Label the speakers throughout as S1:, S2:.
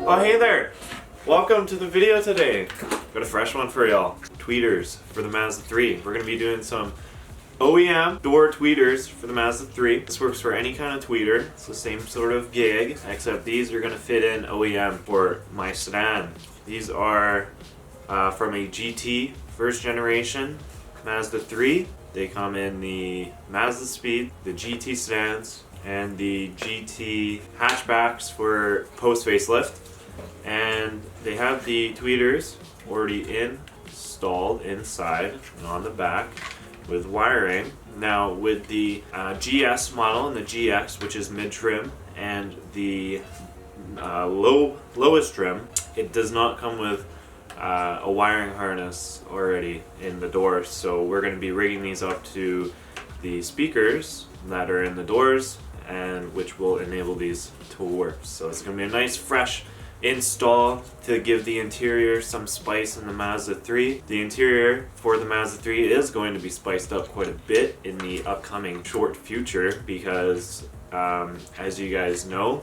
S1: Oh, hey there! Welcome to the video today. Got a fresh one for y'all. Tweeters for the Mazda 3. We're going to be doing some OEM door tweeters for the Mazda 3. This works for any kind of tweeter. It's the same sort of gig, except these are going to fit in OEM for my sedan. These are from a GT first generation Mazda 3. They come in the Mazda Speed, the GT sedans, and the GT hatchbacks for post facelift. And they have the tweeters already installed inside and on the back with wiring. Now with the GS model and the GX, which is mid-trim, and the lowest trim, it does not come with a wiring harness already in the doors. So we're going to be rigging these up to the speakers that are in the doors, and which will enable these to work. So it's going to be a nice fresh install to give the interior some spice in the Mazda 3. The interior for the Mazda 3 is going to be spiced up quite a bit in the upcoming short future because as you guys know,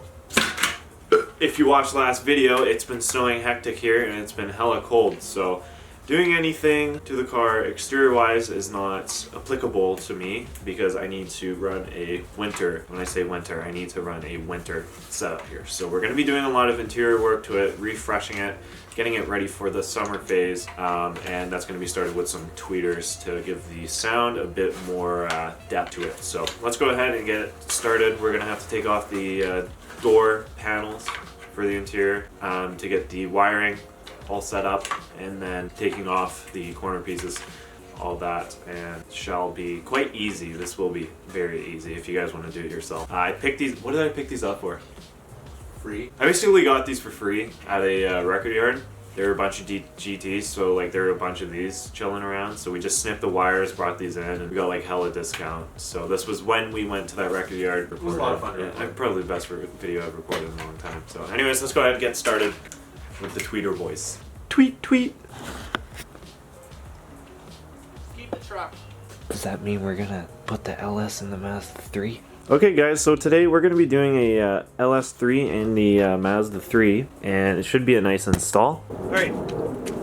S1: if you watched last video, it's been snowing hectic here and it's been hella cold, so doing anything to the car exterior wise is not applicable to me because I need to run a winter. When I say winter, I need to run a winter setup here. So we're going to be doing a lot of interior work to it, refreshing it, getting it ready for the summer phase, and that's going to be started with some tweeters to give the sound a bit more depth to it. So let's go ahead and get it started. We're going to have to take off the door panels for the interior to get the wiring all set up, and then taking off the corner pieces, all that, and shall be quite easy. This will be very easy if you guys want to do it yourself. I picked these. What did I pick these up for?
S2: Free.
S1: I basically got these for free at a record yard. There were a bunch of GTs, so like there were a bunch of these chilling around. So we just snipped the wires, brought these in, and we got like hella discount. So this was when we went to that record yard.
S2: It was a lot of fun.
S1: Yeah, probably the best video I've recorded in a long time. So anyways, let's go ahead and get started with the tweeter boys. Tweet, tweet.
S2: Keep the truck.
S3: Does that mean we're gonna put the LS in the Mazda 3?
S1: Okay guys, so today we're going to be doing a LS3 in the Mazda 3, and it should be a nice install. Alright,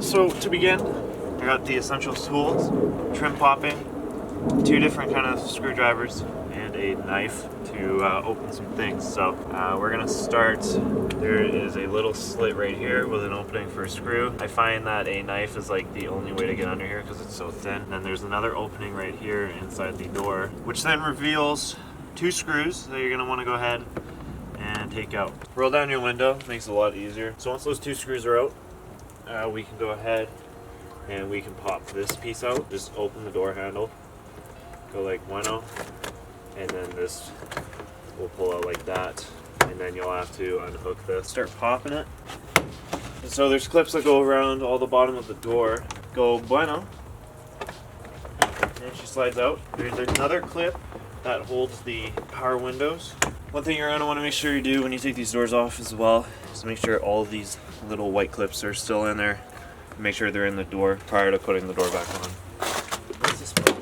S1: so to begin, I got the essential tools, trim popping, 2 different kind of screwdrivers, and a knife to open some things. So we're going to start. There is a little slit right here with an opening for a screw. I find that a knife is like the only way to get under here because it's so thin. And then there's another opening right here inside the door, which then reveals 2 screws that you're going to want to go ahead and take out. Roll down your window, makes it a lot easier. So once those 2 screws are out, we can go ahead and we can pop this piece out. Just open the door handle, go like bueno, and then this will pull out like that, and then you'll have to unhook this. Start popping it. And so there's clips that go around all the bottom of the door. Go bueno, and she slides out. There's another clip that holds the power windows. One thing you're going to want to make sure you do when you take these doors off as well is make sure all of these little white clips are still in there. Make sure they're in the door prior to putting the door back on. What's this one?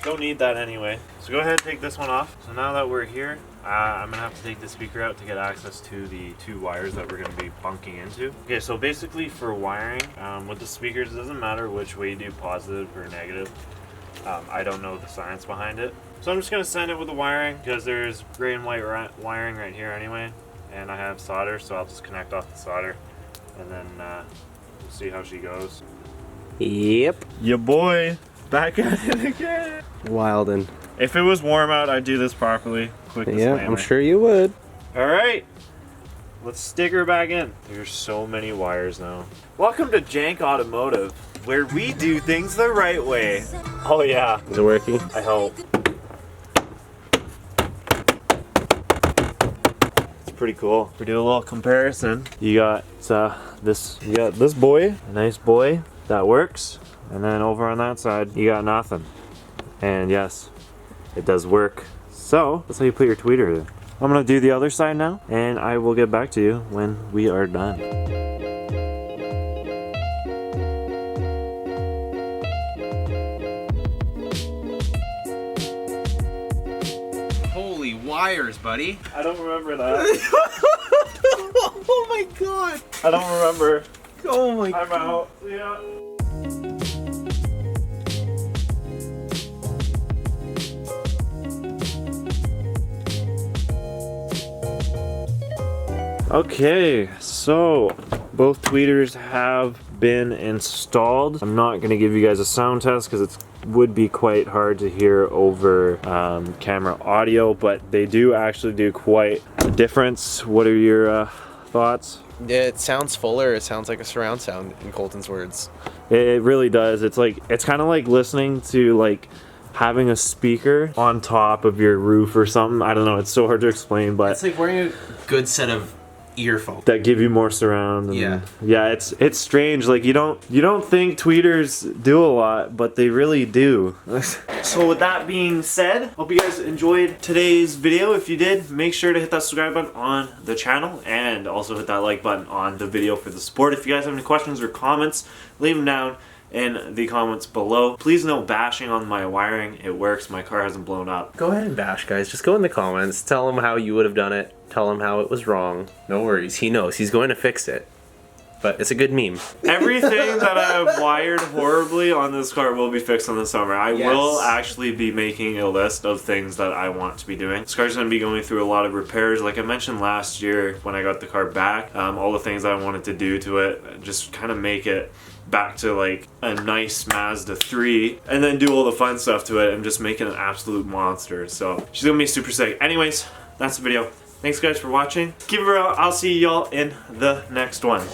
S1: Don't need that anyway. So go ahead and take this one off. So now that we're here, I'm going to have to take the speaker out to get access to the 2 wires that we're going to be bunking into. Okay, so basically for wiring, with the speakers, it doesn't matter which way you do, positive or negative. I don't know the science behind it. So I'm just going to send it with the wiring because there's gray and white wiring right here anyway. And I have solder, so I'll just connect off the solder. And then we'll see how she goes.
S3: Yep.
S1: Ya boy, back at it again.
S3: Wildin'.
S1: If it was warm out, I'd do this properly. Quick
S3: Yeah,
S1: disclaimer.
S3: I'm sure you would.
S1: Alright, let's stick her back in. There's so many wires now. Welcome to Jank Automotive, where we do things the right way. Oh yeah.
S3: Is it working?
S1: I hope. It's pretty cool. We do a little comparison. You got this boy, a nice boy that works, and then over on that side you got nothing. And yes, it does work. So that's how you put your tweeter in. I'm gonna do the other side now, and I will get back to you when we are done.
S2: Holy wires, buddy.
S1: I don't remember that.
S4: Oh my god.
S1: I don't remember.
S4: Oh my
S1: I'm out. Yeah. Okay, so both tweeters have been installed. I'm not going to give you guys a sound test because it would be quite hard to hear over camera audio, but they do actually do quite a difference. What are your thoughts?
S4: It sounds fuller. It sounds like a surround sound, in Colton's words.
S1: It really does. It's kind of like listening to like having a speaker on top of your roof or something. I don't know. It's so hard to explain, but
S4: It's like wearing a good set of earphones.
S1: that give you more surround. And yeah, it's strange. Like you don't think tweeters do a lot, but they really do. So with that being said, hope you guys enjoyed today's video. If you did, make sure to hit that subscribe button on the channel and also hit that like button on the video for the support. If you guys have any questions or comments, leave them down in the comments below. Please no bashing on my wiring. It works. My car hasn't blown up.
S4: Go ahead and bash, guys. Just go in the comments. Tell him how you would have done it. Tell him how it was wrong. No worries. He knows. He's going to fix it. But it's a good meme.
S1: Everything that I have wired horribly on this car will be fixed in the summer. I will actually be making a list of things that I want to be doing. This car's going to be going through a lot of repairs. Like I mentioned last year when I got the car back, all the things I wanted to do to it, just kind of make it back to like a nice Mazda 3 and then do all the fun stuff to it and just make it an absolute monster. So she's going to be super sick. Anyways, that's the video. Thanks guys for watching. Keep it real. I'll see y'all in the next one.